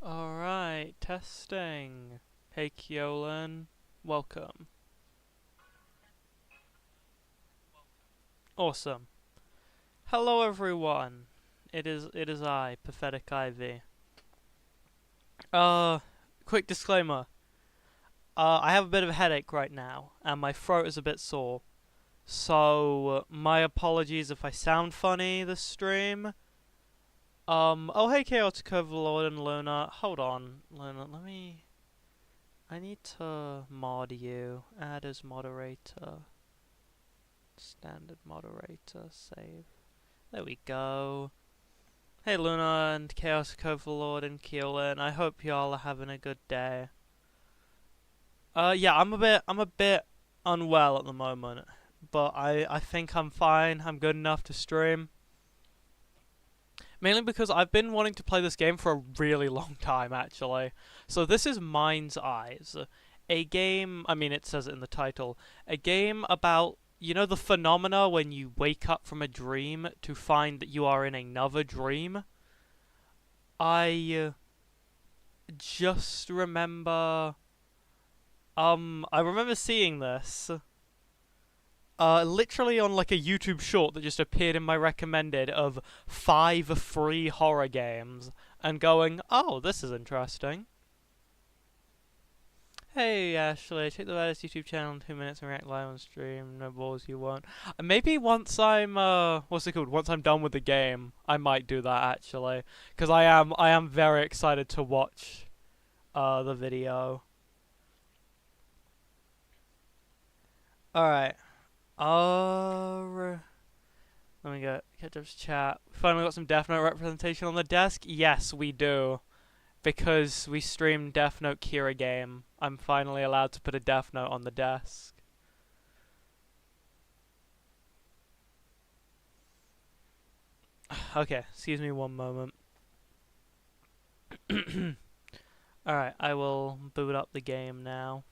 Alright, testing. Hey Keolan, welcome. Awesome. Hello everyone. It is I, Pathetic Ivy. Quick disclaimer. I have a bit of a headache right now, and my throat is a bit sore. So, my apologies if I sound funny this stream. Oh hey Chaotic Overlord and Luna. Hold on, Luna, I need to mod you. Add as moderator. Standard moderator, save. There we go. Hey Luna and Chaotic Overlord and Keelan, I hope y'all are having a good day. Yeah, I'm a bit unwell at the moment, but I think I'm fine. I'm good enough to stream. Mainly because I've been wanting to play this game for a really long time, actually. So this is Mind's Eyes. A game, I mean it says it in the title, a game about, you know, the phenomena when you wake up from a dream to find that you are in another dream? I just remember, I remember seeing this, literally on like a YouTube short that just appeared in my recommended of 5 free horror games, and going, oh, this is interesting. Hey Ashley, check the latest YouTube channel in 2 minutes and react live on stream. No balls, you won't. Maybe once I'm what's it called? Once I'm done with the game, I might do that actually, because I am very excited to watch the video. All right. Let me go catch up to chat. We finally got some Death Note representation on the desk. Yes, we do. Because we streamed Death Note Kira game, I'm finally allowed to put a Death Note on the desk. Okay, excuse me one moment. Alright, I will boot up the game now.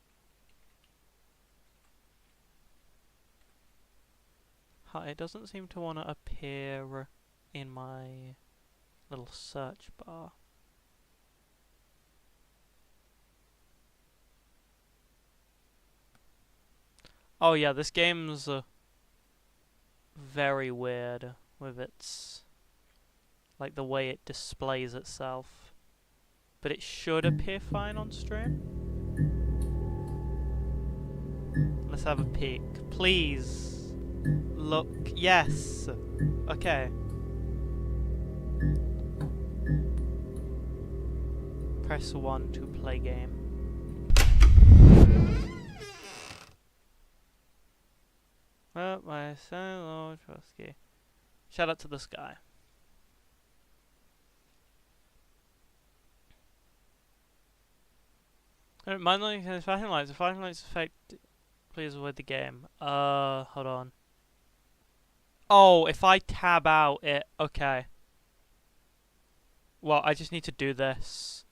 It doesn't seem to want to appear in my little search bar. Oh yeah, this game's very weird with its, like, the way it displays itself. But it should appear fine on stream. Let's have a peek. Please. Look. Yes. Okay. Press 1 to play game. Well, my son, Lord Trusky. Shout out to this guy. I don't mind like his flashing lights. If flashing lights affect, please avoid the game. Hold on. Oh, if I tab out it, okay. Well, I just need to do this.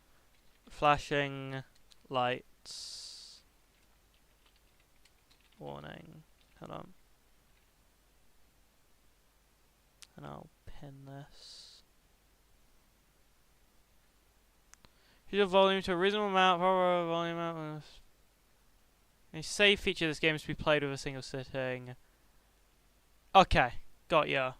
Flashing lights. Warning. Hold on. And I'll pin this. Change the volume to a reasonable amount. Proper volume amount. A save feature of this game is to be played with a single sitting. Okay, got ya.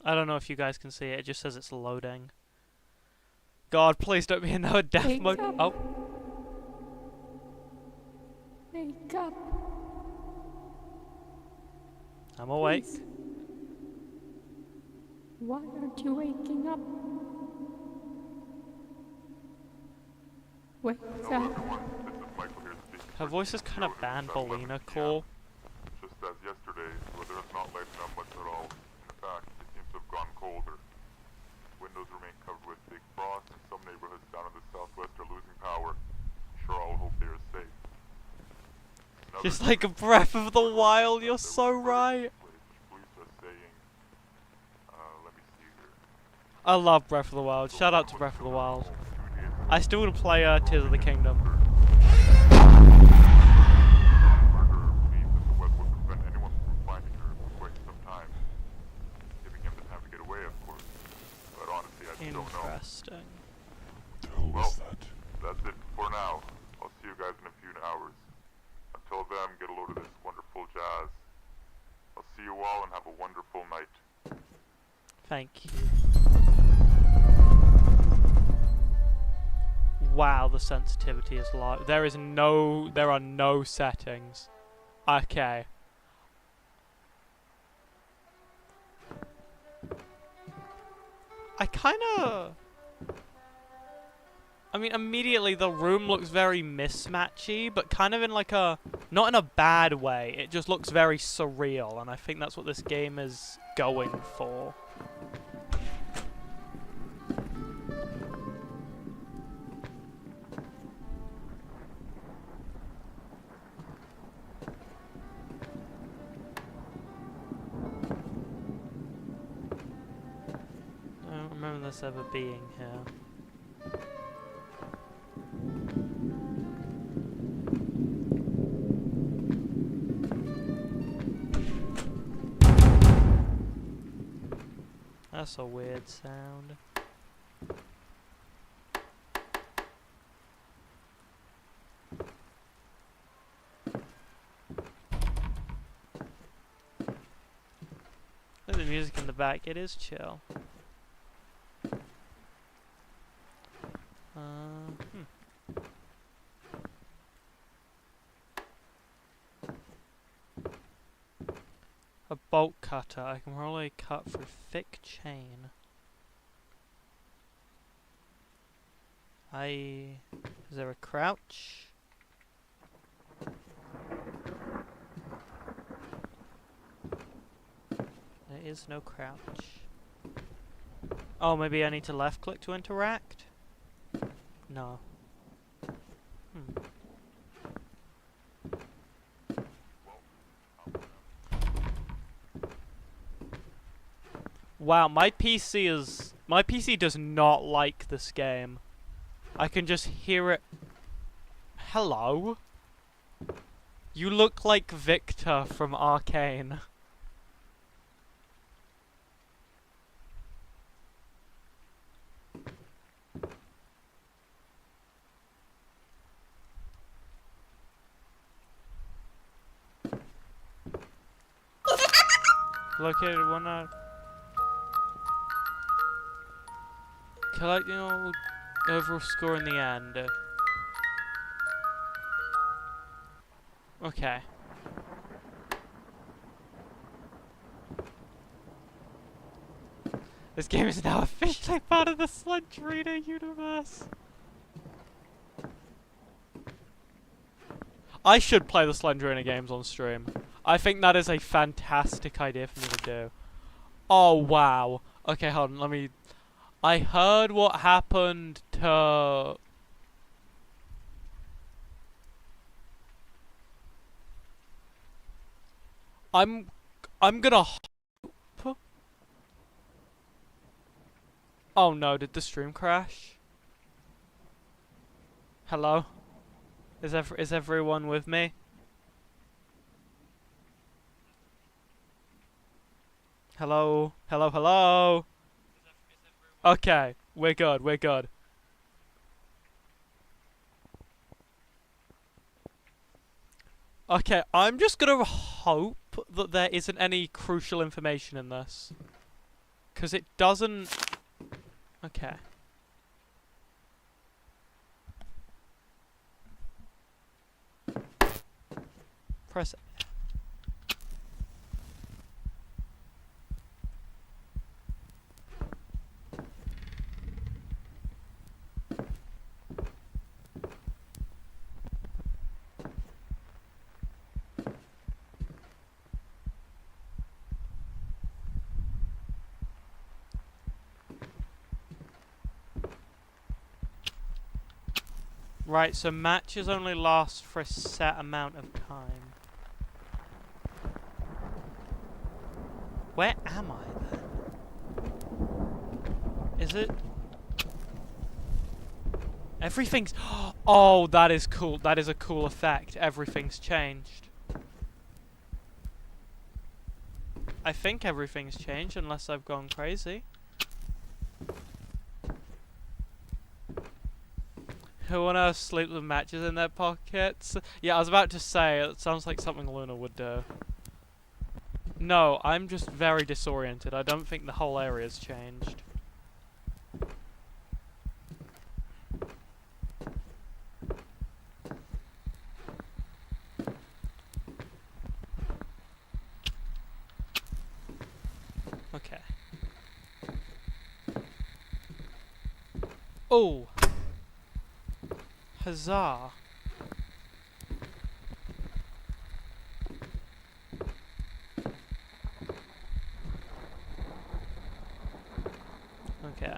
I don't know if you guys can see it. It just says it's loading. God, please don't be another death mode. Oh. Wake up. I'm awake. Please. Why aren't you waking up? Wake up. Her voice is kind of Banbolina core. Just as yesterday, the weather has not lightened up much at all. In fact, it seems to have gone colder. Windows remain covered with thick frost, and some neighborhoods down in the southwest are losing power. I'm sure all hope they are safe. Just like a Breath of the Wild, you're so right. I love Breath of the Wild. Shout out to Breath of the Wild. I still want to play Tears of the Kingdom. Interesting. Well, that's it for now. I'll see you guys in a few hours. Until then, get a load of this wonderful jazz. I'll see you all and have a wonderful night. Thank you. Wow, the sensitivity is low. There are no settings. Okay. I mean, immediately the room looks very mismatchy, but kind of in like a, not in a bad way, it just looks very surreal, and I think that's what this game is going for. I don't remember this ever being here. That's a weird sound. Look at the music in the back, it is chill. A bolt cutter. I can probably cut through thick chain. Is there a crouch? There is no crouch. Oh, maybe I need to left click to interact? No. Wow, my PC does not like this game. I can just hear it. Hello? You look like Victor from Arcane. Located one out. Collecting all overall score in the end. Okay. This game is now officially part of the Slendrina universe. I should play the Slendrina games on stream. I think that is a fantastic idea for me to do. Oh wow. Okay, hold on, let me... I heard what happened to... I'm gonna hope... Oh no, did the stream crash? Hello? Is everyone with me? Hello? Hello, hello? Okay, we're good, we're good. Okay, I'm just gonna hope that there isn't any crucial information in this. 'Cause it doesn't... Okay. Press... Right, so matches only last for a set amount of time. Where am I then? Is it... Everything's... Oh, that is cool. That is a cool effect. Everything's changed. I think everything's changed, unless I've gone crazy. Who on earth sleeps with matches in their pockets? Yeah, I was about to say, it sounds like something Luna would do. No, I'm just very disoriented. I don't think the whole area's changed. Okay. Oh! Huzzah! Okay.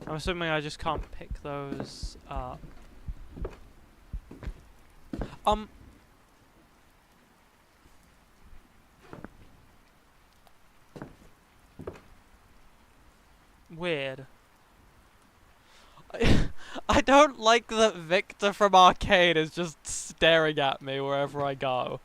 I'm assuming I just can't pick those up. Weird. I don't like that Victor from Arcade is just staring at me wherever I go.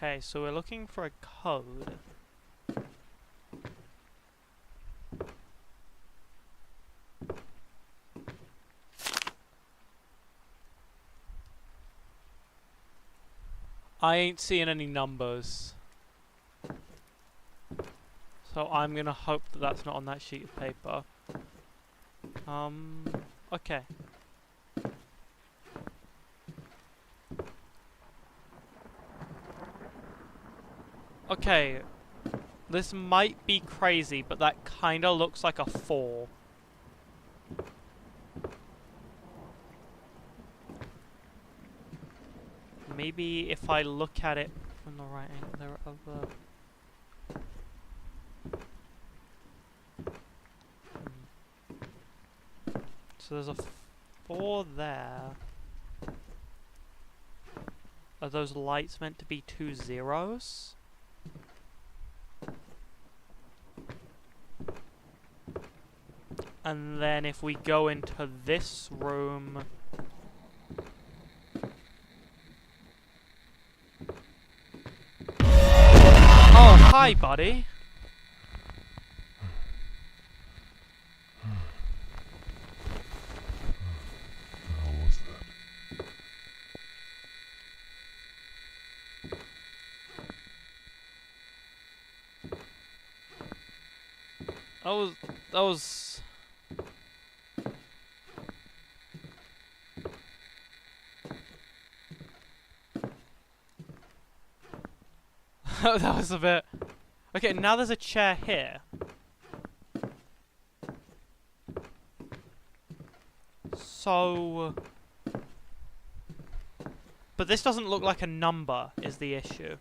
Okay, so we're looking for a code. I ain't seeing any numbers. So I'm gonna hope that that's not on that sheet of paper. Okay. Okay. This might be crazy, but that kinda looks like a 4. Maybe if I look at it from the right angle, there are other... So there's a 4 there. Are those lights meant to be 2 zeros? And then if we go into this room... Oh, hi, buddy. How was that? That was... That was a bit... Okay, now there's a chair here. So... But this doesn't look like a number, is the issue.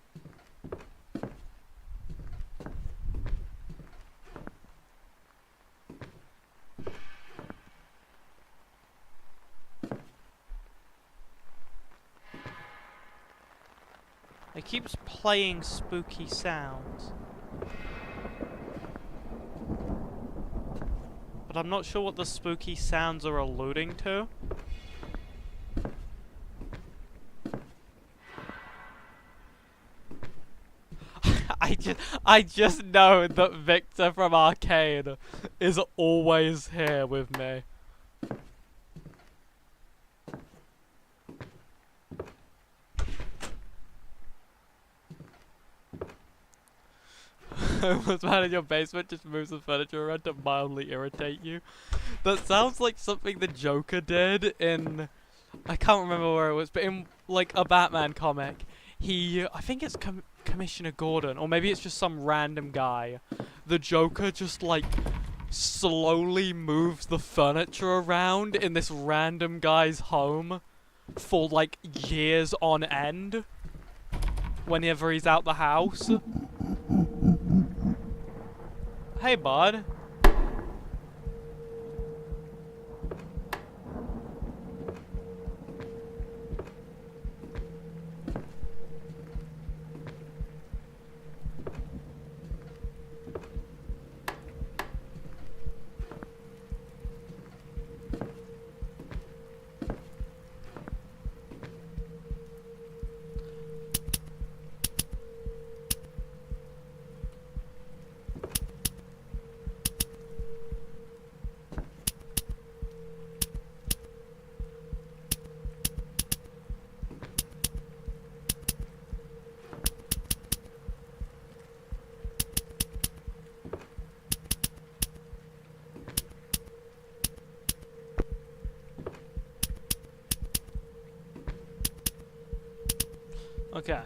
It keeps playing spooky sounds. But I'm not sure what the spooky sounds are alluding to. I just know that Victor from Arcade is always here with me. Homeless man in your basement just moves the furniture around to mildly irritate you. That sounds like something the Joker did in... I can't remember where it was, but in, like, a Batman comic. I think it's Commissioner Gordon, or maybe it's just some random guy. The Joker just, like, slowly moves the furniture around in this random guy's home for, like, years on end. Whenever he's out the house. Hey, bud. Okay.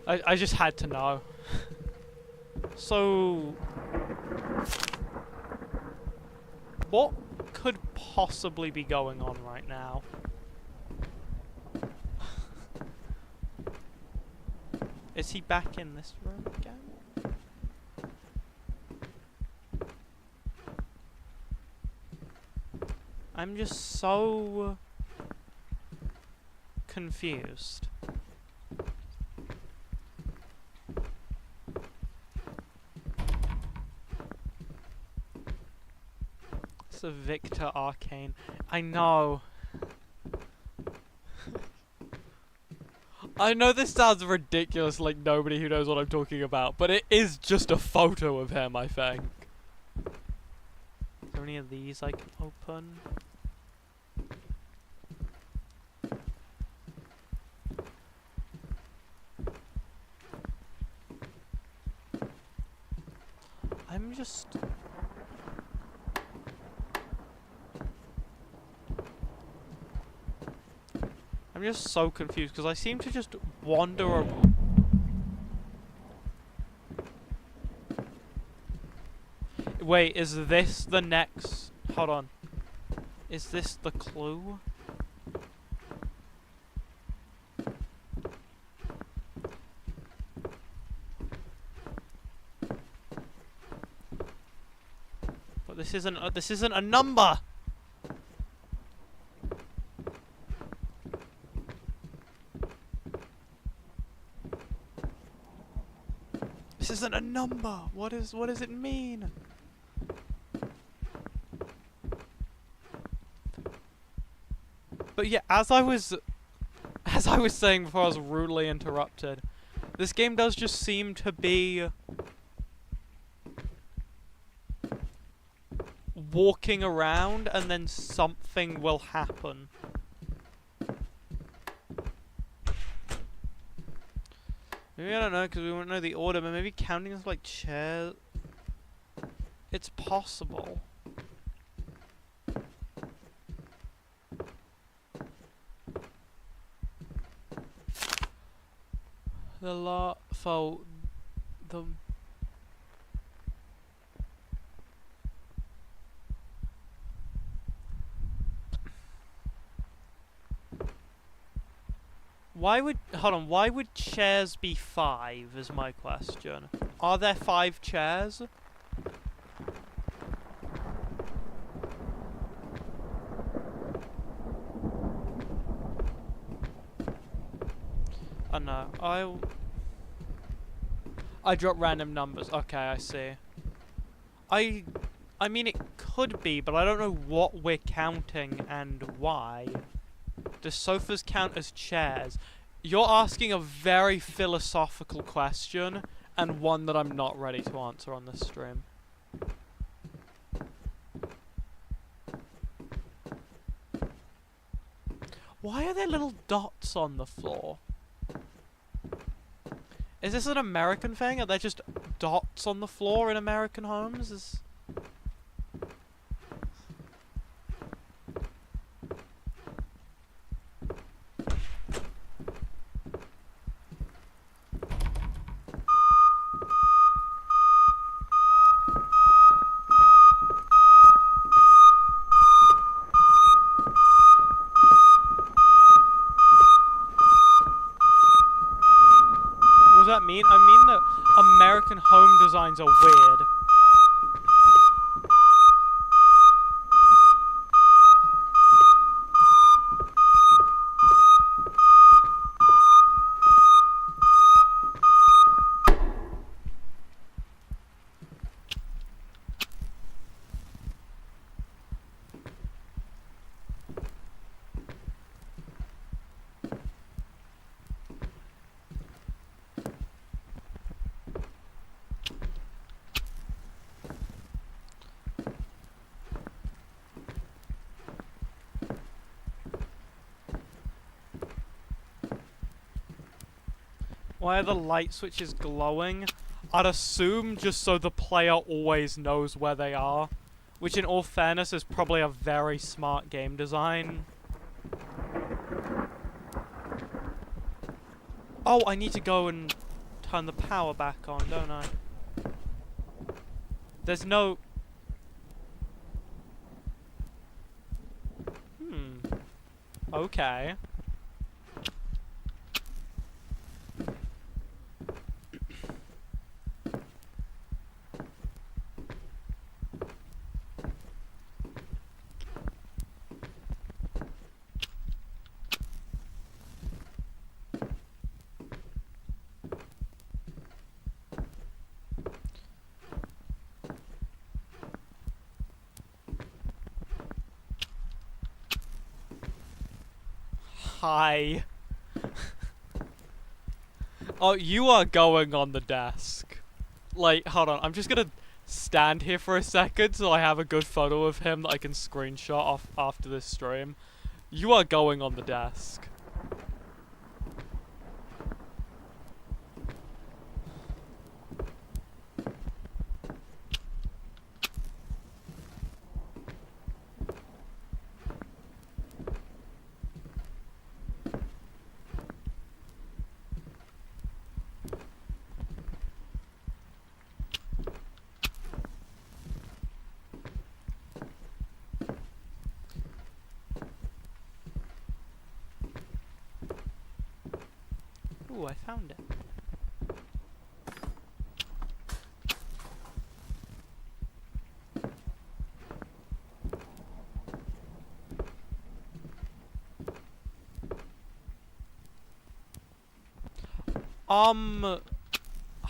I just had to know. So... what could possibly be going on right now? Is he back in this room again? I'm just so... confused. It's a Victor Arcane. I know. I know this sounds ridiculous, like nobody who knows what I'm talking about, but it is just a photo of him, I think. Is there any of these I can open? I'm just... I'm just so confused, because I seem to just wander Wait, is this the next... Hold on. Is this the clue? But this isn't a number! This isn't a number! What does it mean? But yeah, as I was saying before I was rudely interrupted, this game does just seem to be walking around and then something will happen. Maybe I don't know because we won't know the order, but maybe counting as like chairs. It's possible. For the why would chairs be 5 is my question. Are there 5 chairs? Oh no, I drop random numbers. Okay, I see. I mean it could be, but I don't know what we're counting and why. Do sofas count as chairs? You're asking a very philosophical question, and one that I'm not ready to answer on this stream. Why are there little dots on the floor? Is this an American thing? Are there just dots on the floor in American homes? What does that mean? I mean that American home designs are weird. Why are the light switches glowing? I'd assume just so the player always knows where they are. Which in all fairness is probably a very smart game design. Oh, I need to go and turn the power back on, don't I? There's no... Okay. Hi. Oh, you are going on the desk. Like, hold on, I'm just gonna stand here for a second so I have a good photo of him that I can screenshot off after this stream. You are going on the desk. Ooh, I found it.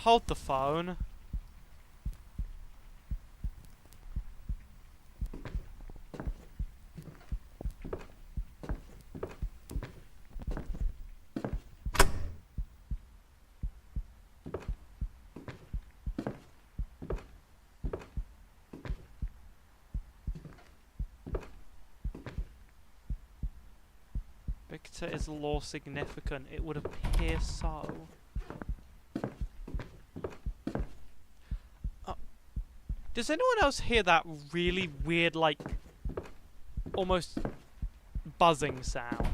Hold the phone. Victor is law significant. It would appear so. Does anyone else hear that really weird, like, almost buzzing sound?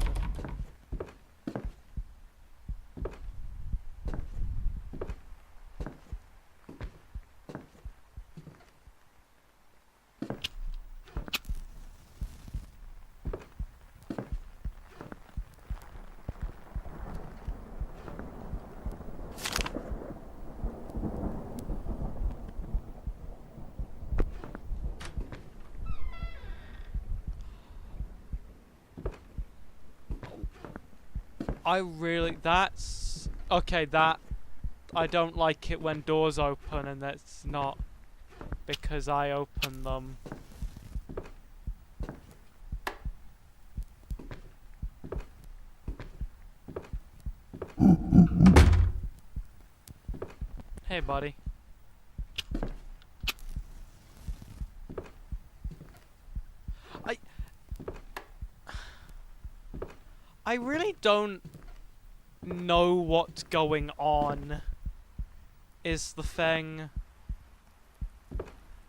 I really... That's... Okay, that... I don't like it when doors open and that's not because I open them. Hey, buddy. I really don't know what's going on, is the thing.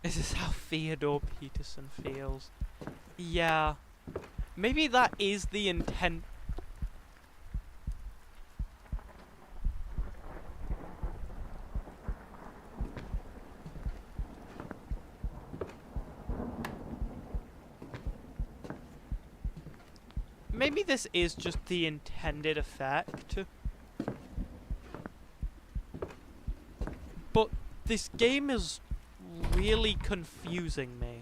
Is this how Theodore Peterson feels? Yeah. Maybe that is the intent. Maybe this is just the intended effect. But this game is really confusing me.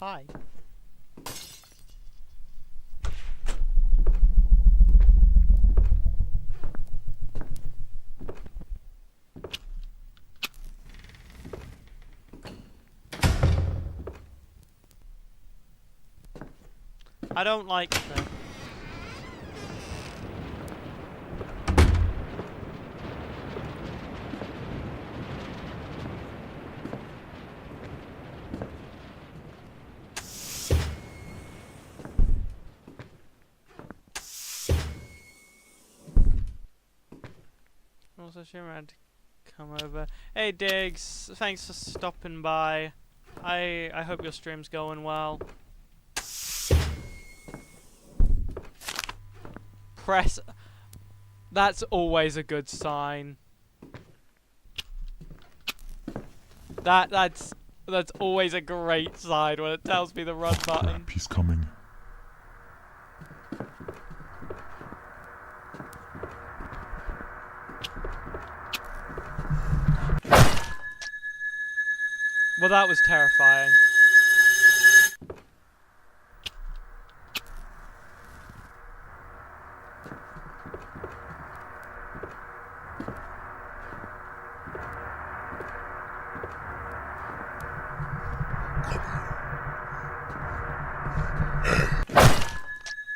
Hi. I don't like that. Also, Shimmer had to come over. Hey, Diggs. Thanks for stopping by. I hope your stream's going well. Press. That's always a good sign. That's always a great sign when it tells me the run button. Crap, he's coming. Well, that was terrifying.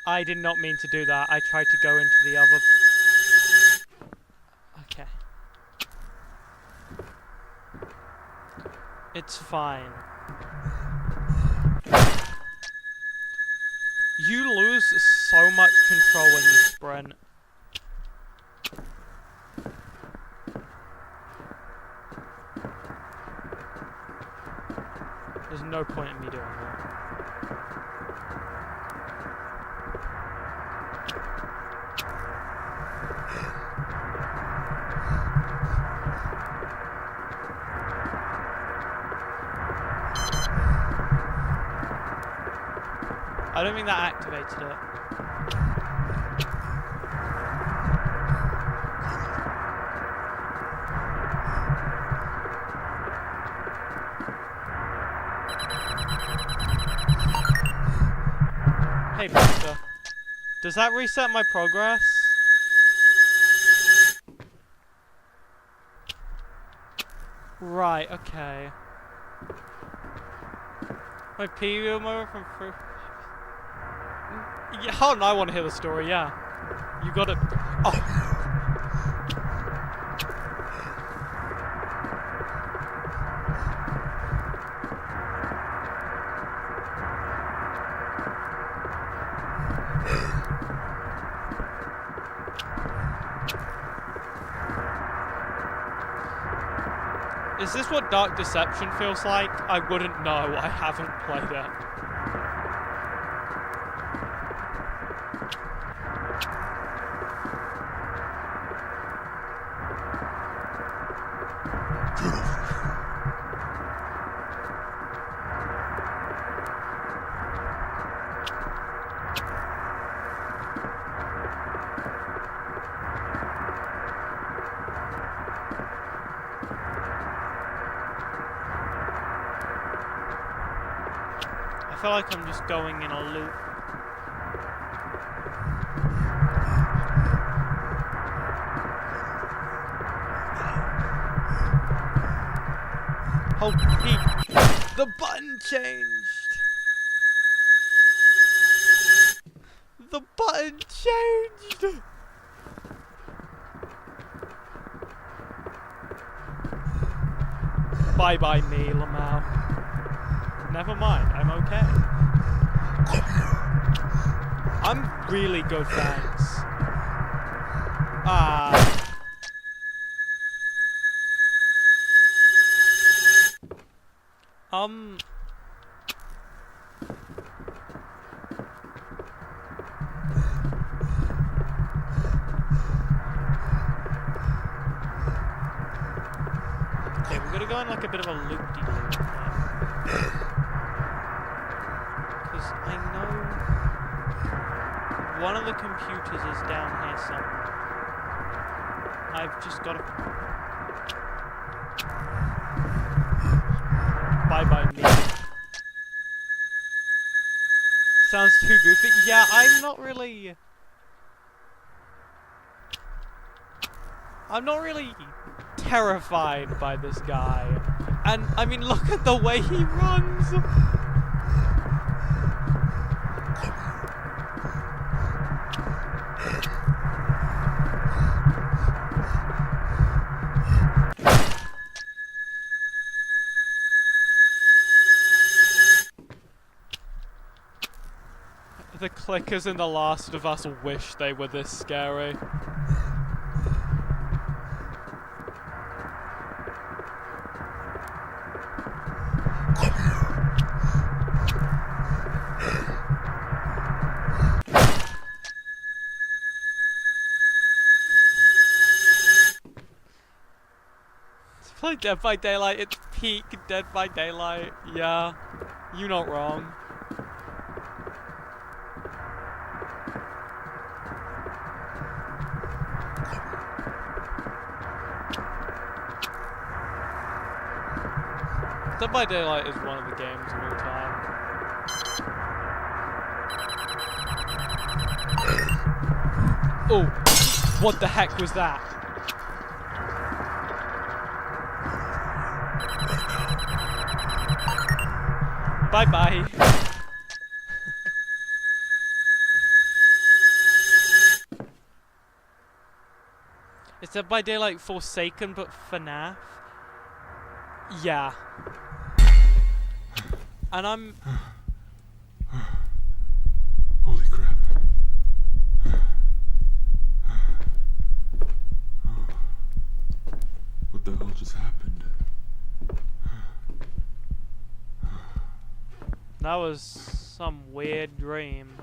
I did not mean to do that. I tried to go into the other... Okay. It's fine. You lose so much control when you sprint. There's no point in me doing that. I don't think that activated it. Hey, Buster. Does that reset my progress? Right, okay. My PV moment from... Yeah, hold on, I want to hear the story, yeah. You got it. Oh. Is this what Dark Deception feels like? I wouldn't know. I haven't played it. I feel like I'm just going in a loop. Oh, the button changed! The button changed! Bye-bye me, Lamau. Never mind, I'm okay. I'm really good, thanks. Okay, we're gonna go in like a bit of a loop-de-loop here. Because I know one of the computers is down here somewhere. I've just gotta... Bye-bye me. Sounds too goofy. Yeah, I'm not really terrified by this guy. And, I mean, look at the way he runs! The clickers in The Last of Us wish they were this scary. It's like Dead by Daylight, it's peak Dead by Daylight. Yeah, you're not wrong. Dead by Daylight is one of the games of all time. Oh, what the heck was that? Bye-bye. Is Dead by Daylight Forsaken but FNAF? Yeah. And I'm... Holy crap. What the hell just happened? That was some weird dream.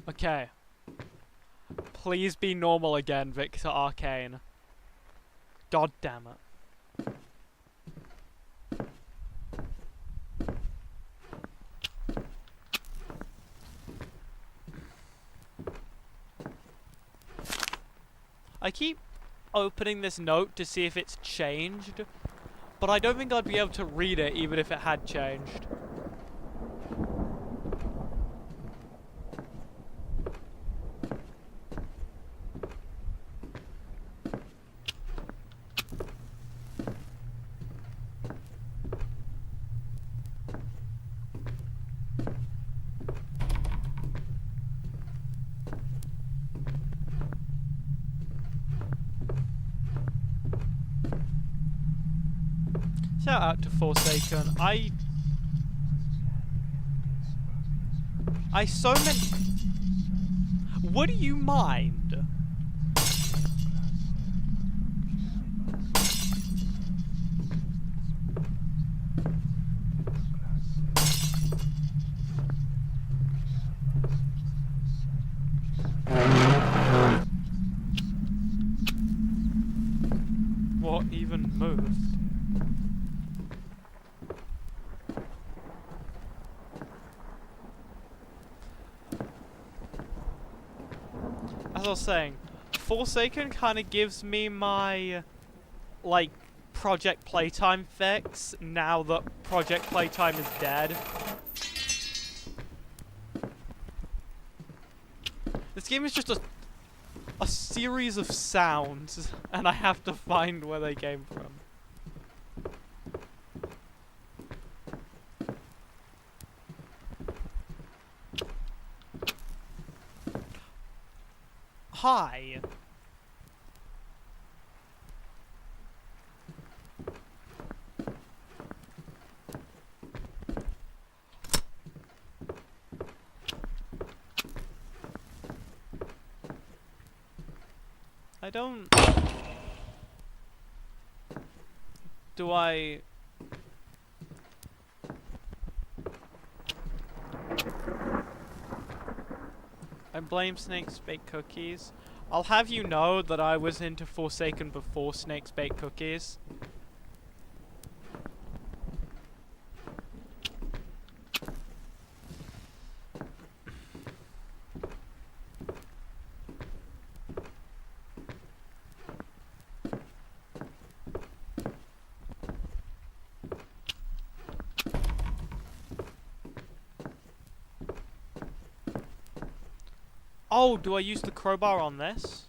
Okay. Please be normal again, Victor Arcane. God damn it. I keep opening this note to see if it's changed, but I don't think I'd be able to read it even if it had changed. Shout out to Forsaken. I so meant... Would you mind? What even moves? As I was saying, Forsaken kind of gives me my, like, Project Playtime fix now that Project Playtime is dead. This game is just a series of sounds, and I have to find where they came from. Hi. I don't... Do I... I blame Snakes Bake Cookies. I'll have you know that I was into Forsaken before Snakes Bake Cookies. Oh, do I use the crowbar on this?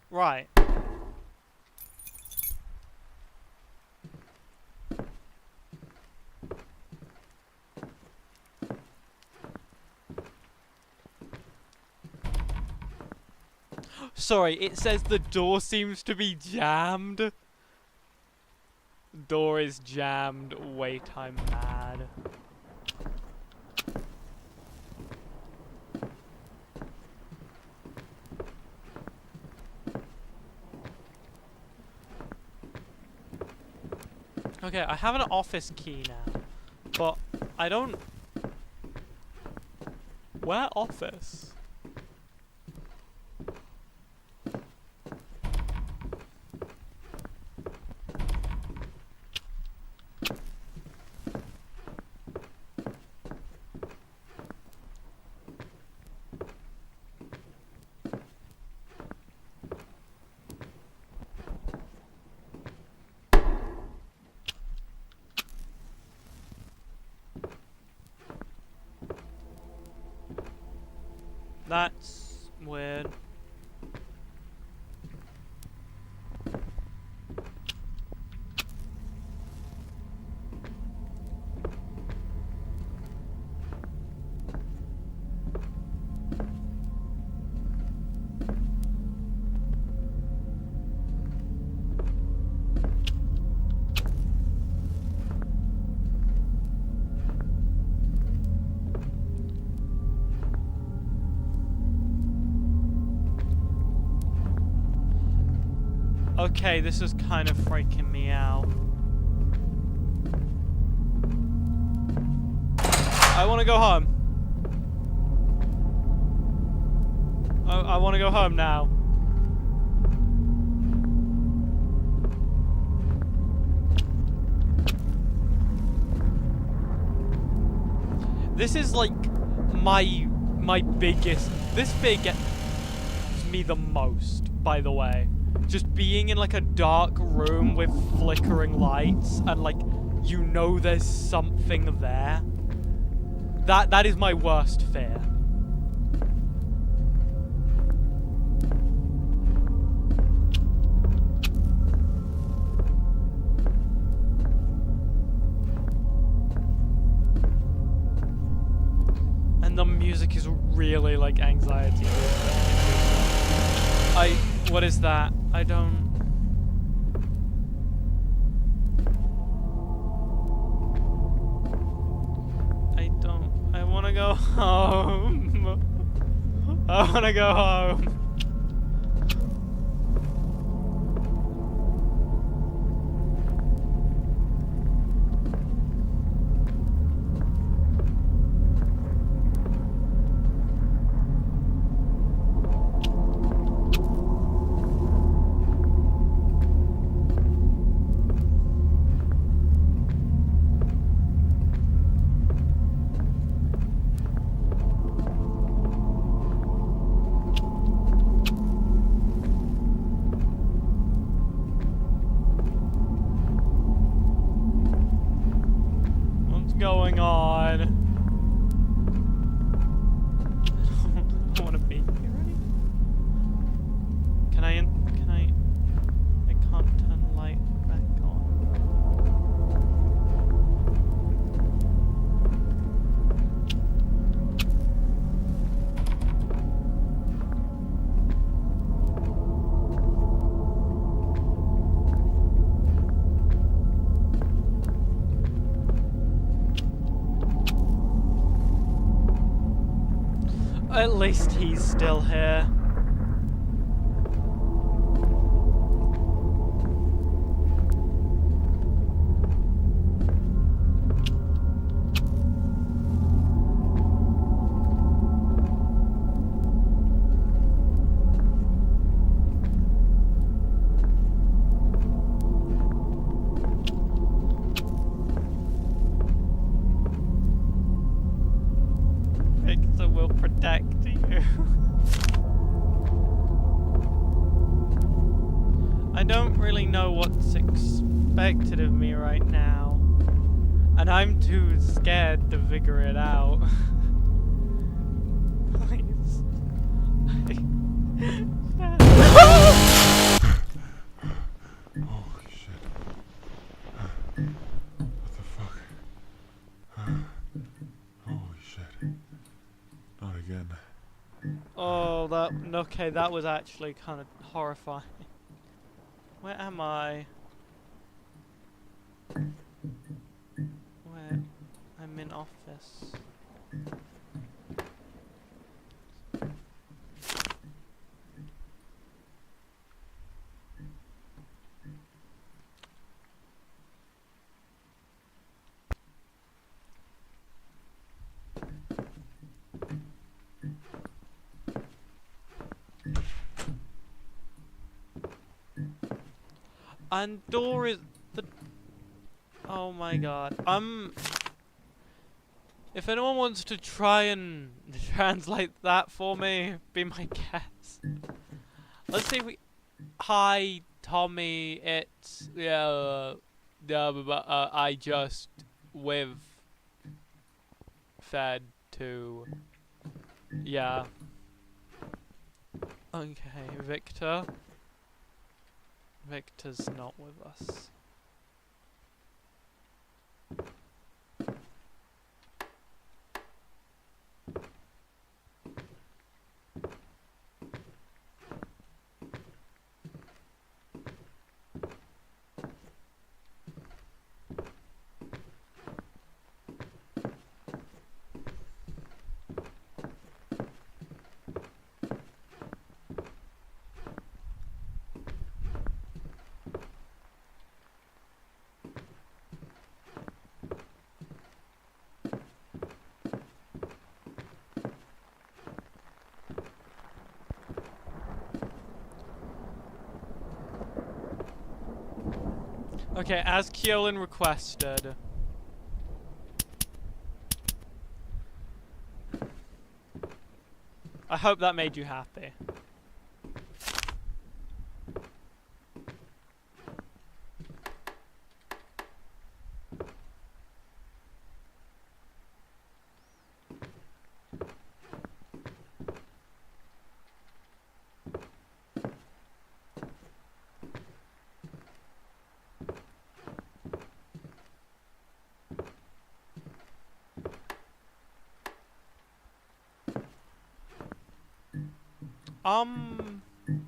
Right. Sorry, it says the door seems to be jammed. Door is jammed. Wait, I'm mad. Okay, I have an office key now, but I don't... Where office? That's weird. Okay, this is kind of freaking me out. I want to go home. I want to go home now. This is like my biggest. This bit gets me the most, by the way. Just being in like a dark room with flickering lights and like you know there's something there. That is my worst fear. And the music is really like anxiety. What is that? I don't... I want to go home. I want to go home. At least he's still here. Victor will protect you. I don't really know what's expected of me right now. And I'm too scared to figure it out. Please. Holy shit. What the fuck? Holy shit. Not again. Oh, okay, that was actually kind of horrifying. Where am I? Where? I'm in office. And door is the... Oh my god. If anyone wants to try and translate that for me, be my guest. Let's see if we... Hi, Tommy, it's... I just... with... fed to... Yeah. Okay, Victor. Victor's not with us. Okay, as Keolin requested. I hope that made you happy.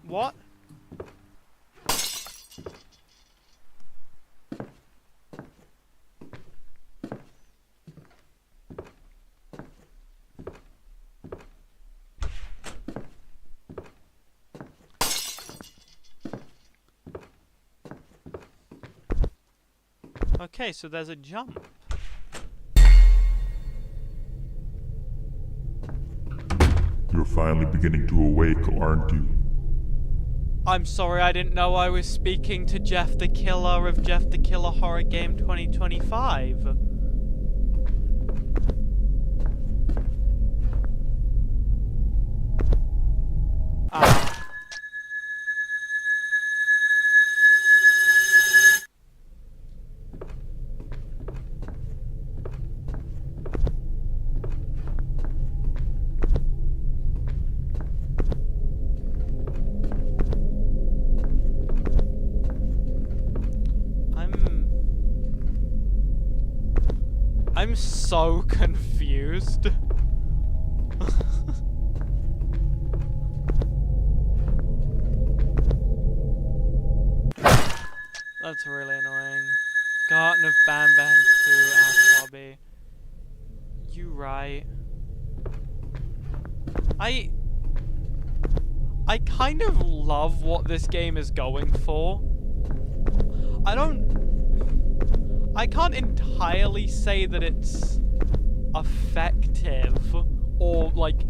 What? Okay, so there's a jump. You're finally beginning to awake, aren't you? I'm sorry, I didn't know I was speaking to Jeff the Killer of Jeff the Killer Horror Game 2025. Ah. I'm so confused. That's really annoying. Garden of Banban 2 Ash Hobby. You right. I kind of love what this game is going for. I can't entirely say that it's effective or like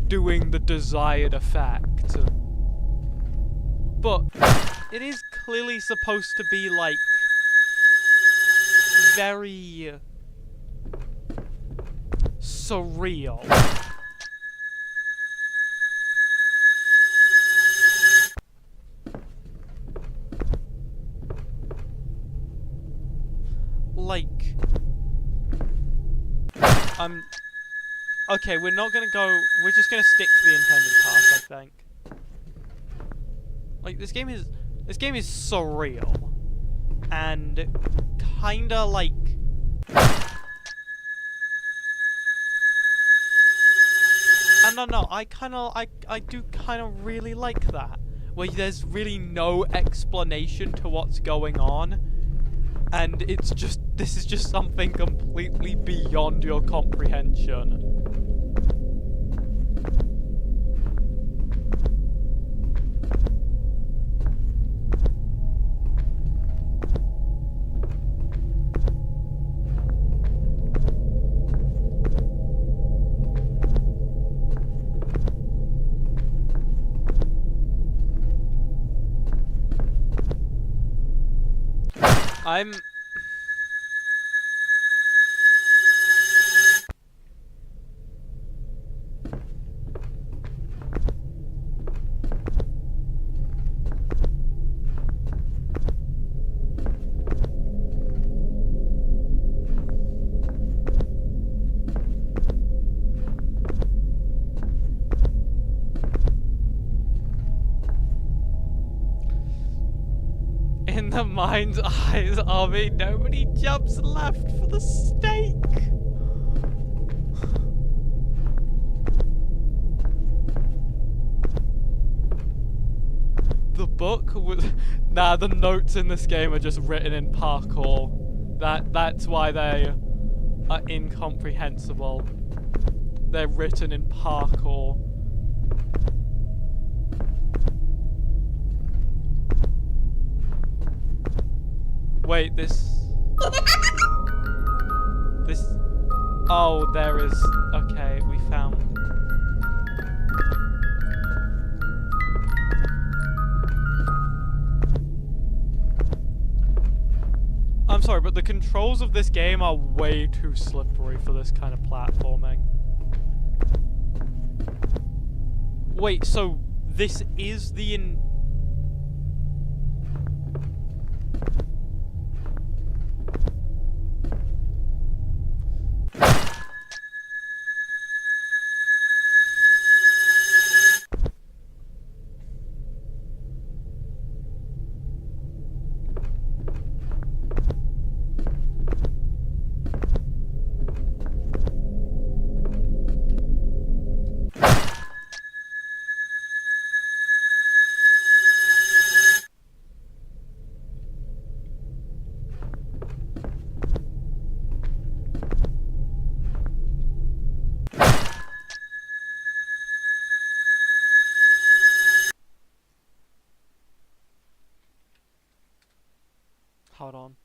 doing the desired effect, but it is clearly supposed to be like very surreal. Like, okay, we're not gonna go, we're just gonna stick to the intended path, I think. Like, this game is surreal. And kinda like... And no, I do kinda really like that. Where there's really no explanation to what's going on. And it's just, this is just something completely beyond your comprehension. I'm... In the mind's eyes, Army, nobody jumps left for the stake. The book was... Nah, the notes in this game are just written in parkour. That's why they are incomprehensible. They're written in parkour. Wait, this... Oh, there is... Okay, we found... I'm sorry, but the controls of this game are way too slippery for this kind of platforming. Wait, so this is the Hold on.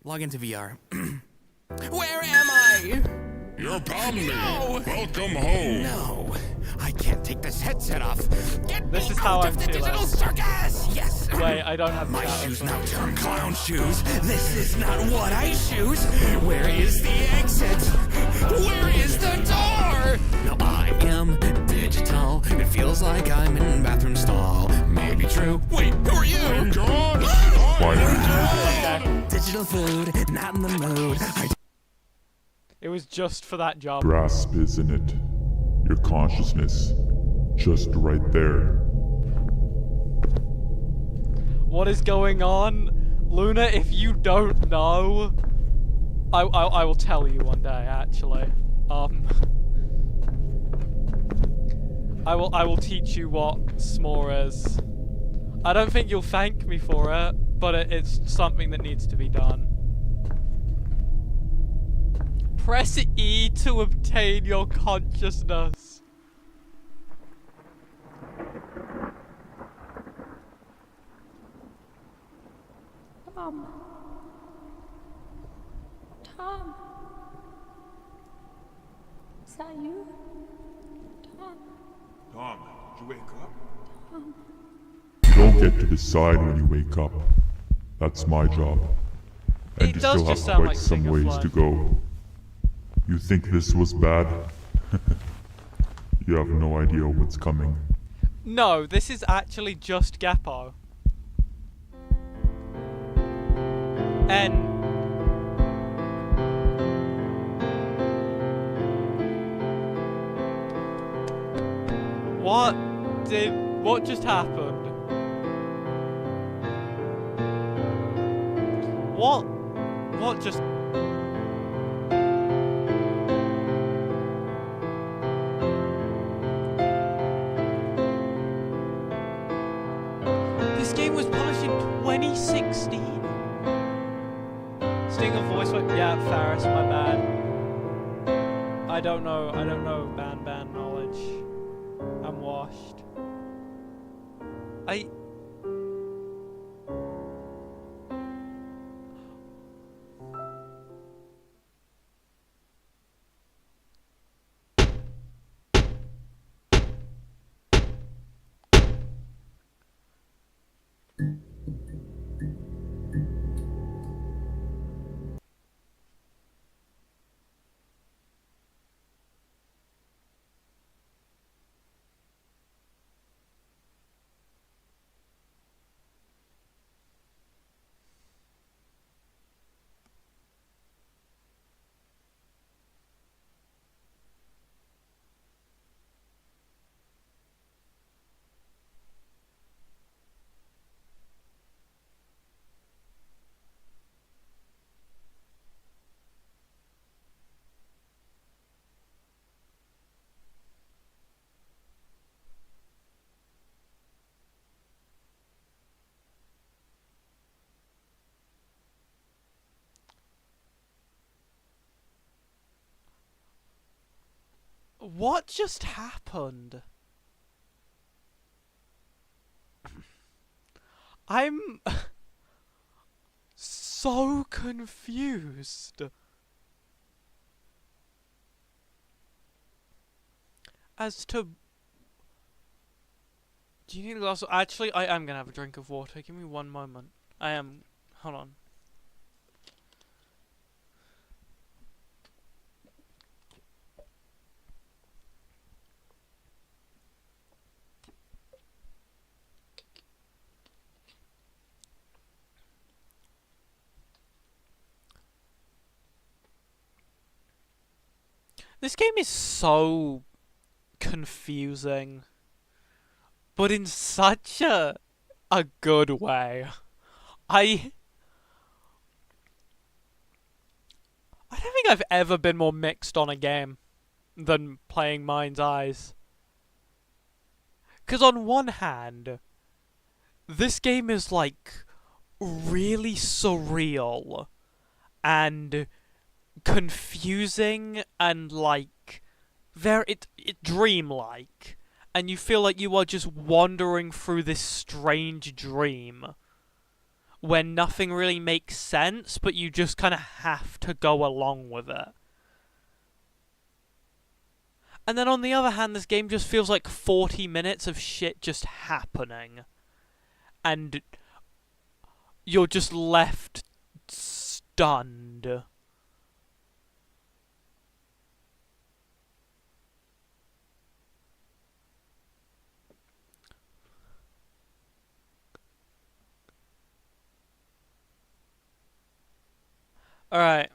Log into VR. Where am I? You're Pomni. No! Welcome home. No, I can't take this headset off. Get This me is how out I'm of the feeling. digital circus! Yes! Wait, I don't have My that shoes open. now turn clown shoes. This is not what I choose. Where is the exit? Where is the door? Now I am digital. It feels like I'm in bathroom stall. Maybe true. Wait, who are you? John. Digital food, not in the mood. It was just for that job. Grasp, isn't it? Your consciousness. Just right there. What is going on? Luna, if you don't know, I will tell you one day, actually. I will teach you what s'more is. I don't think you'll thank me for it, but it's something that needs to be done. Press E to obtain your consciousness. Tom. Tom. Is that you? Tom. Tom, did you wake up? You don't get to decide when you wake up. That's my job. And It you does still have just sound quite like some King of ways Life. to go. You think this was bad? You have no idea what's coming. No, this is actually just Geppo. And what just happened? What just... This game was published in 2016. Sting of voice work. Yeah, Faris, my bad. I don't know ban knowledge. I'm washed. What just happened? I'm so confused as to... Do you need a glass of... Actually, I am gonna have a drink of water. Give me one moment. I am... Hold on. This game is so confusing, but in such a good way. I don't think I've ever been more mixed on a game than playing Mind's Eyes. 'Cause on one hand, this game is like really surreal and confusing and like it dreamlike, and you feel like you are just wandering through this strange dream where nothing really makes sense, but you just kind of have to go along with it. And then on the other hand, this game just feels like 40 minutes of shit just happening, and you're just left stunned. Alright.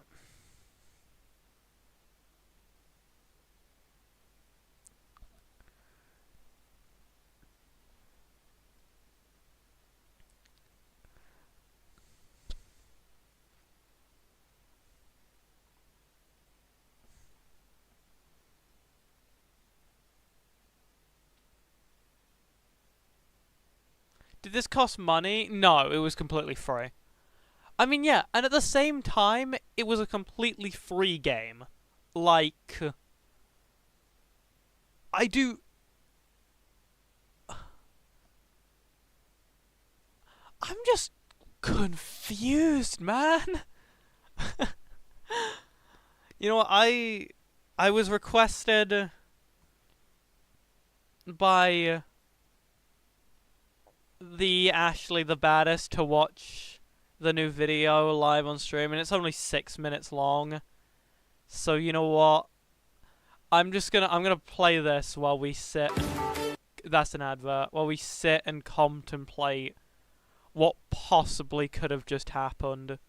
Did this cost money? No, it was completely free. I mean, yeah, and at the same time, it was a completely free game. Like, I do... I'm just confused, man. You know what, I was requested by the Ashley the Baddest to watch the new video live on stream, and it's only 6 minutes long. So you know what? I'm gonna play this while we sit. That's an advert. While we sit and contemplate what possibly could have just happened.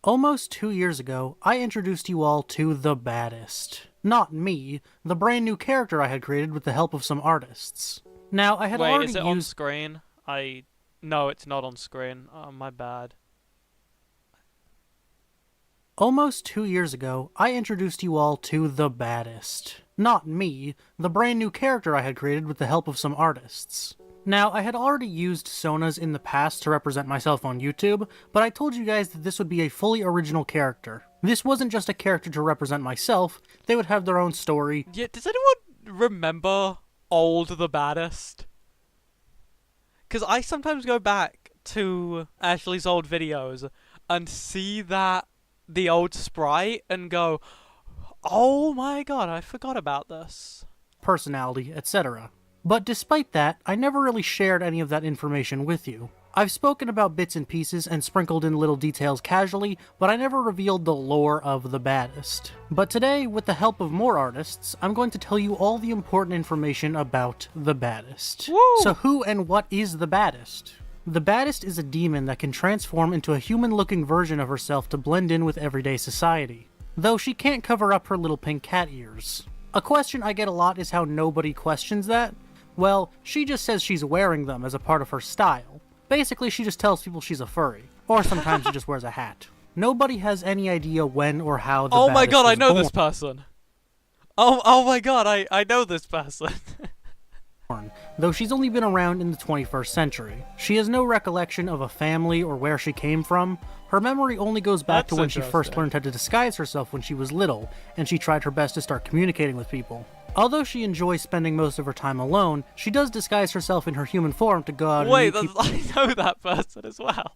Almost 2 years ago, I introduced you all to The Baddest. Not me, the brand new character I had created with the help of some artists. Now, I had already Wait, is it used... on screen? No, it's not on screen. Oh, my bad. Almost 2 years ago, I introduced you all to The Baddest. Not me, the brand new character I had created with the help of some artists. Now, I had already used Sonas in the past to represent myself on YouTube, but I told you guys that this would be a fully original character. This wasn't just a character to represent myself, they would have their own story. Yeah, does anyone remember old The Baddest? Because I sometimes go back to Ashley's old videos and see the old sprite and go, oh my god, I forgot about this. Personality, etc. But despite that, I never really shared any of that information with you. I've spoken about bits and pieces and sprinkled in little details casually, but I never revealed the lore of The Baddest. But today, with the help of more artists, I'm going to tell you all the important information about The Baddest. Woo! So who and what is The Baddest? The Baddest is a demon that can transform into a human-looking version of herself to blend in with everyday society, though she can't cover up her little pink cat ears. A question I get a lot is how nobody questions that. Well, she just says she's wearing them as a part of her style. Basically, she just tells people she's a furry. Or sometimes she just wears a hat. Nobody has any idea when or how the Oh my Baddest god, I was know born. this person. Oh my god, I know this person. Though she's only been around in the 21st century. She has no recollection of a family or where she came from. Her memory only goes back to That's when she first interesting. learned how to disguise herself when she was little, and she tried her best to start communicating with people. Although she enjoys spending most of her time alone, she does disguise herself in her human form to go out Wait, and meet I know that person as well.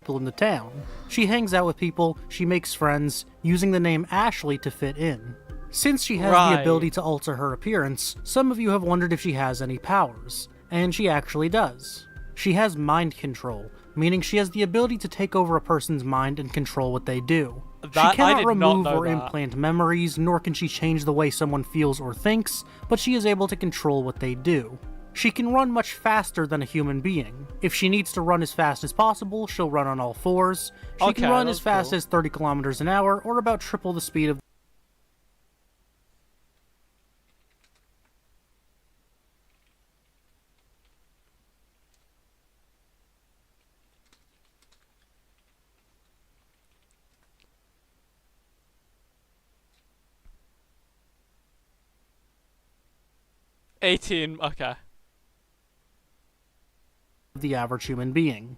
people in the town. She hangs out with people, she makes friends, using the name Ashley to fit in. Since she has Right. the ability to alter her appearance, some of you have wondered if she has any powers, and she actually does. She has mind control, meaning she has the ability to take over a person's mind and control what they do. That- She cannot I did not remove know or that. implant memories, nor can she change the way someone feels or thinks, but she is able to control what they do. She can run much faster than a human being. If she needs to run as fast as possible, she'll run on all fours. She Okay, can run that's as fast cool. as 30 kilometers an hour, or about triple the speed of Okay. the average human being.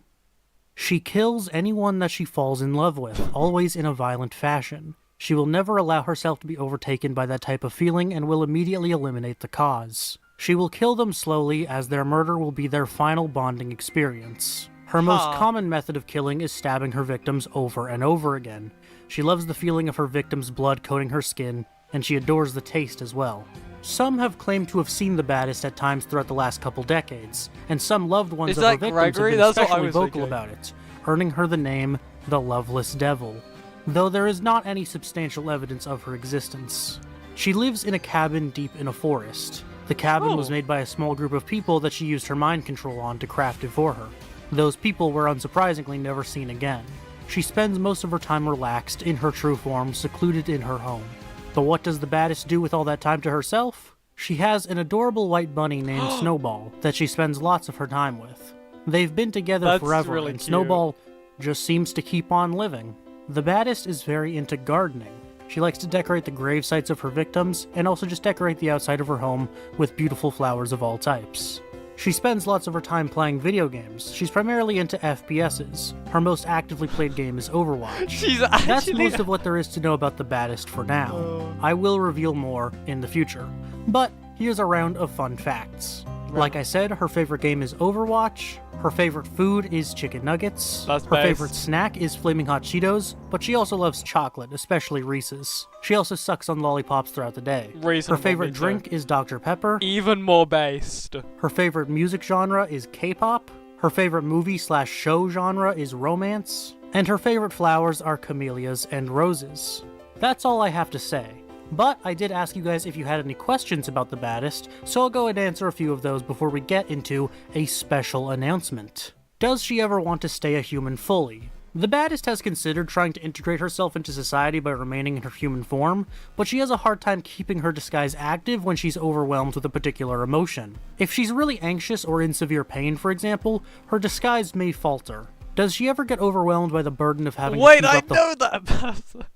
She kills anyone that she falls in love with, always in a violent fashion. She will never allow herself to be overtaken by that type of feeling and will immediately eliminate the cause. She will kill them slowly, as their murder will be their final bonding experience. Her most Huh. common method of killing is stabbing her victims over and over again. She loves the feeling of her victim's blood coating her skin, and she adores the taste as well. Some have claimed to have seen the Baddest at times throughout the last couple decades, and some loved ones Is of her that victims Gregory? have been That's what I especially was vocal thinking. about it, earning her the name the Loveless Devil, though there is not any substantial evidence of her existence. She lives in a cabin deep in a forest. The cabin was Oh. made by a small group of people that she used her mind control on to craft it for her. Those people were unsurprisingly never seen again. She spends most of her time relaxed, in her true form, secluded in her home. But what does the Baddest do with all that time to herself? She has an adorable white bunny named Snowball that she spends lots of her time with. They've been together That's forever, really and cute. Snowball just seems to keep on living. The Baddest is very into gardening. She likes to decorate the grave sites of her victims, and also just decorate the outside of her home with beautiful flowers of all types. She spends lots of her time playing video games. She's primarily into FPSs. Her most actively played game is Overwatch. She's actually... That's most of what there is to know about the baddest for now. I will reveal more in the future. But here's a round of fun facts. Like I said, her favorite game is Overwatch. Her favorite food is chicken nuggets. That's Her base. favorite snack is Flaming Hot Cheetos, but she also loves chocolate, especially Reese's. She also sucks on lollipops throughout the day. Reasonable, Her favorite me too. drink is Dr. Pepper. Even more based. Her favorite music genre is K-pop. Her favorite movie/show genre is romance. And her favorite flowers are camellias and roses. That's all I have to say. But I did ask you guys if you had any questions about the baddest, so I'll go and answer a few of those before we get into a special announcement. Does she ever want to stay a human fully? The baddest has considered trying to integrate herself into society by remaining in her human form, but she has a hard time keeping her disguise active when she's overwhelmed with a particular emotion. If she's really anxious or in severe pain, for example, her disguise may falter. Does she ever get overwhelmed by the burden of having to Wait, keep I up the know that.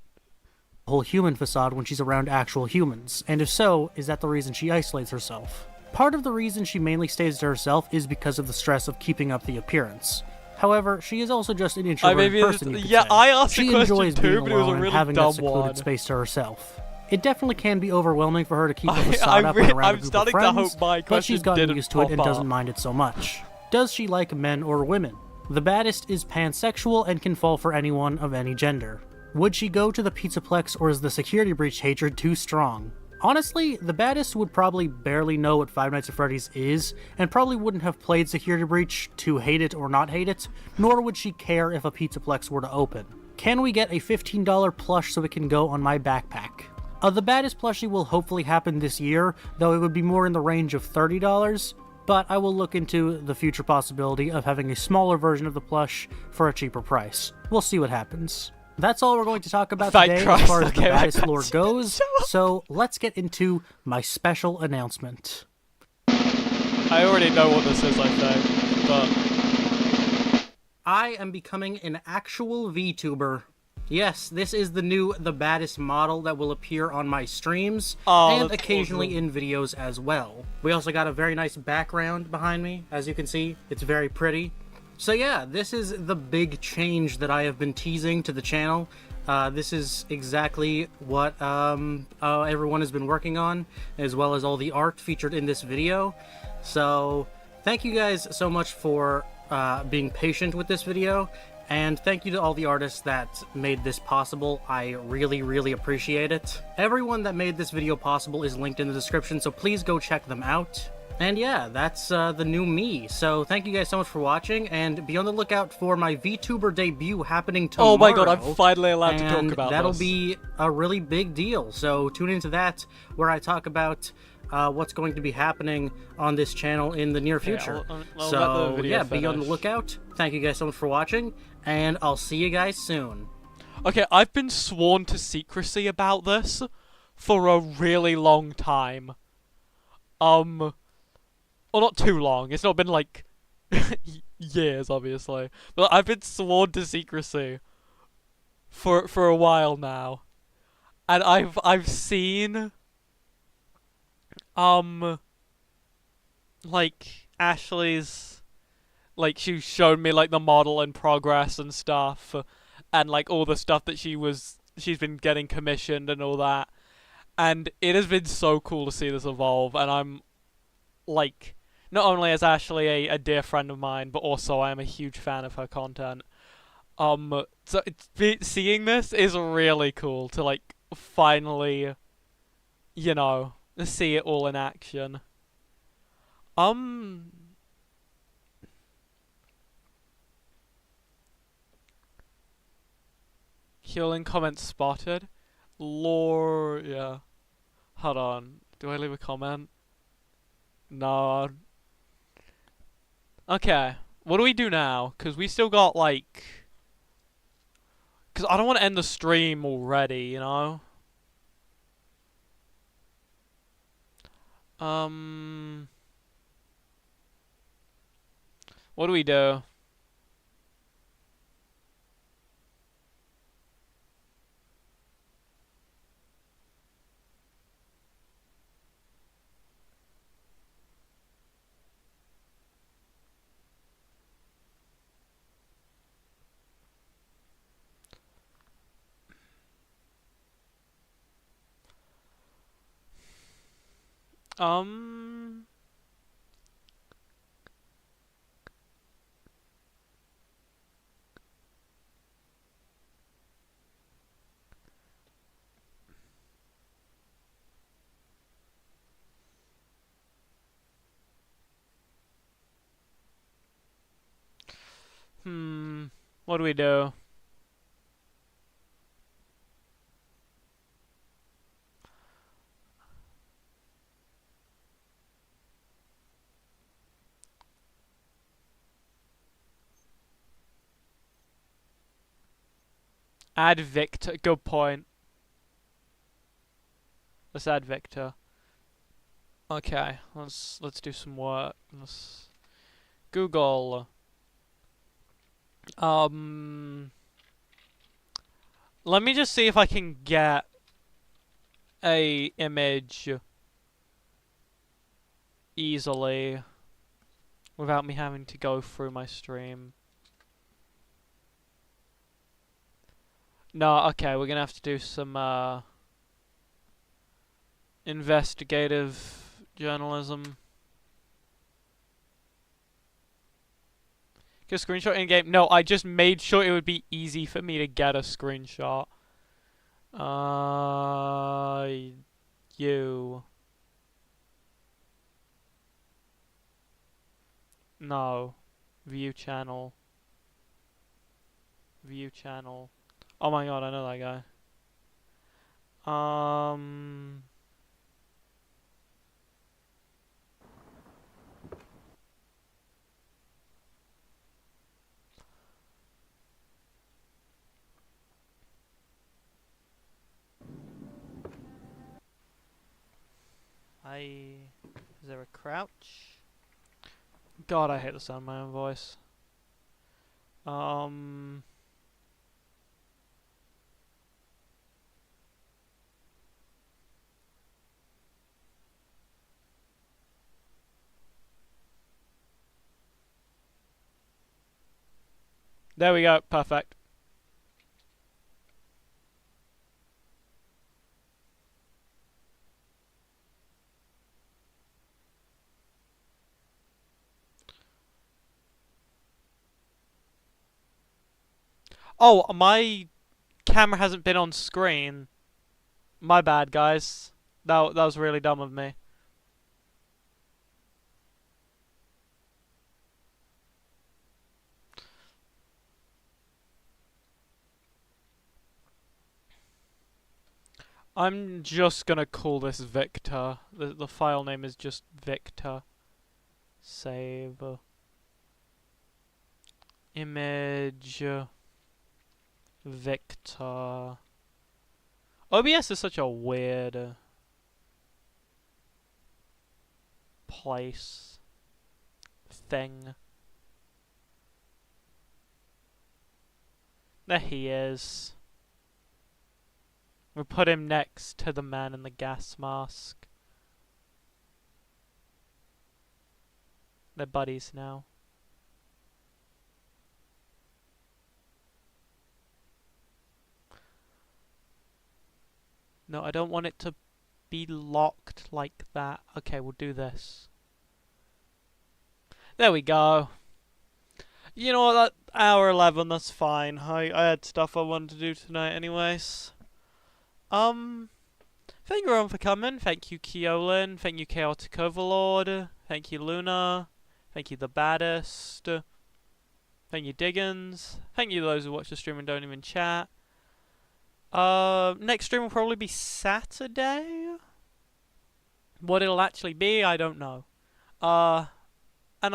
whole human facade when she's around actual humans? And if so, is that the reason she isolates herself? Part of the reason she mainly stays to herself is because of the stress of keeping up the appearance. However, she is also just an introverted person, you could say. I asked She the question enjoys too, being but it was a alone and really having that dumb secluded one. space to herself. It definitely can be overwhelming for her to keep a facade up and around a I'm group of starting to friends, hope my but she's question gotten didn't used to it and pop doesn't up. mind it so much. Does she like men or women? The baddest is pansexual and can fall for anyone of any gender. Would she go to the Pizzaplex, or is the security breach hatred too strong? Honestly, the baddest would probably barely know what Five Nights at Freddy's is, and probably wouldn't have played Security Breach to hate it or not hate it, nor would she care if a Pizzaplex were to open. Can we get a $15 plush so it can go on my backpack? The baddest plushie will hopefully happen this year, though it would be more in the range of $30, but I will look into the future possibility of having a smaller version of the plush for a cheaper price. We'll see what happens. That's all we're going to talk about Thank today Christ, as far as the okay, baddest that lore question goes, so let's get into my special announcement. I already know what this is, I think, but... I am becoming an actual VTuber. Yes, this is the new The Baddest model that will appear on my streams, Oh, and that's occasionally awesome. in videos as well. We also got a very nice background behind me, as you can see. It's very pretty. So yeah, this is the big change that I have been teasing to the channel. This is exactly what everyone has been working on, as well as all the art featured in this video. So thank you guys so much for being patient with this video, and thank you to all the artists that made this possible. I really, really appreciate it. Everyone that made this video possible is linked in the description, so please go check them out. And yeah, that's the new me. So thank you guys so much for watching, and be on the lookout for my VTuber debut happening tomorrow. Oh my god, I'm finally allowed to talk and about that'll this. be a really big deal. So tune into that, where I talk about what's going to be happening on this channel in the near future. I'll let the So video yeah, be on the finish. lookout. Thank you guys so much for watching, and I'll see you guys soon. Okay, I've been sworn to secrecy about this for a really long time. Well, not too long. It's not been like years, obviously, but I've been sworn to secrecy for a while now, and I've seen like Ashley's, like she showed me like the model in progress and stuff, and like all the stuff that she's been getting commissioned and all that, and it has been so cool to see this evolve, and I'm like, not only is Ashley a dear friend of mine, but also I am a huge fan of her content. So seeing this is really cool to like finally, you know, see it all in action. Healing comments spotted. Lore, yeah. Hold on. Do I leave a comment? No. Okay. What do we do now? Because we still got, like... Because I don't want to end the stream already, you know? What do we do? Um. What do we do? Add Victor. Good point. Let's add Victor. Okay, let's do some work. Let's Google. Let me just see if I can get a image easily without me having to go through my stream. No, okay, we're gonna have to do some investigative journalism. Get a screenshot in game? No, I just made sure it would be easy for me to get a screenshot. You. No. View channel. View channel. Oh my god, I know that guy. Is there a crouch? God, I hate the sound of my own voice. There we go, perfect. Oh, my camera hasn't been on screen. My bad, guys. That was really dumb of me. I'm just gonna call this Victor. The file name is just Victor. Save. Image. Victor. OBS is such a weird place. Thing. There he is. We put him next to the man in the gas mask. They're buddies now. No, I don't want it to be locked like that. Okay, we'll do this. There we go. You know what, that hour 11, that's fine. I had stuff I wanted to do tonight anyways. Thank you everyone for coming. Thank you Keolin. Thank you Chaotic Overlord. Thank you Luna. Thank you The Baddest. Thank you Diggins. Thank you those who watch the stream and don't even chat. Next stream will probably be Saturday. What it'll actually be, I don't know. And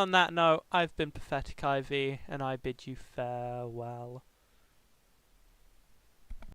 on that note, I've been Pathetic IV, and I bid you farewell.